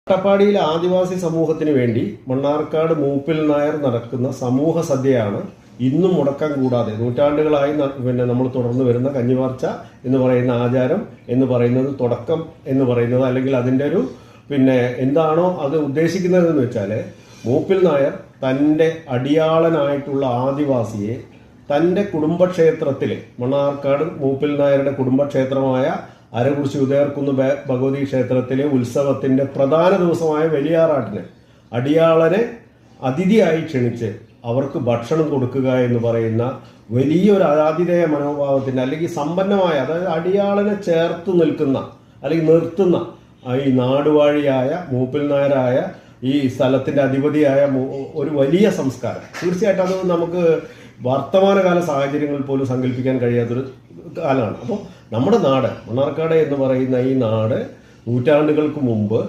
അട്ടപ്പാടിയിലെ ആദിവാസി സമൂഹത്തിന് വേണ്ടി മണ്ണാർക്കാട് മൂപ്പിൽ നായർ നടക്കുന്ന സമൂഹ സദ്യയാണ് ഇന്നും മുടക്കം കൂടാതെ നൂറ്റാണ്ടുകളായി നമ്മൾ തുടർന്ന് വരുന്ന കഞ്ഞിവാർച്ച എന്ന് പറയുന്ന ആചാരം എന്ന് പറയുന്നത്, തുടക്കം എന്ന് പറയുന്നത്, അല്ലെങ്കിൽ അതിൻ്റെ ഒരു എന്താണോ അത് ഉദ്ദേശിക്കുന്നതെന്ന് വെച്ചാൽ, മൂപ്പിൽ നായർ തൻ്റെ അടിയാളനായിട്ടുള്ള ആദിവാസിയെ തൻ്റെ കുടുംബക്ഷേത്രത്തിൽ, മണ്ണാർക്കാട് മൂപ്പിൽ നായരുടെ കുടുംബക്ഷേത്രമായ അരകുറിശി ഉദയർകുന്ന് ഭഗവതി ക്ഷേത്രത്തിലെ ഉത്സവത്തിന്റെ പ്രധാന ദിവസമായ വലിയാറാട്ടിന് അടിയാളനെ അതിഥിയായി ക്ഷണിച്ച് അവർക്ക് ഭക്ഷണം കൊടുക്കുക എന്ന് പറയുന്ന വലിയൊരു ആതിഥേയ മനോഭാവത്തിന്റെ, അല്ലെങ്കിൽ സമ്പന്നമായ, അതായത് അടിയാളനെ ചേർത്ത് നിൽക്കുന്ന അല്ലെങ്കിൽ നിർത്തുന്ന ഈ നാടുവാഴിയായ മൂപ്പിൽ നായരായ ഈ സ്ഥലത്തിന്റെ അധിപതിയായ ഒരു വലിയ സംസ്കാരം. തീർച്ചയായിട്ടും അത് നമുക്ക് വർത്തമാനകാല സാഹചര്യങ്ങളിൽ പോലും സങ്കല്പിക്കാൻ കഴിയാത്തൊരു കാലമാണ്. അപ്പോൾ നമ്മുടെ നാട്, മണ്ണാർക്കാട് എന്ന് പറയുന്ന ഈ നാട് നൂറ്റാണ്ടുകൾക്ക് മുമ്പ്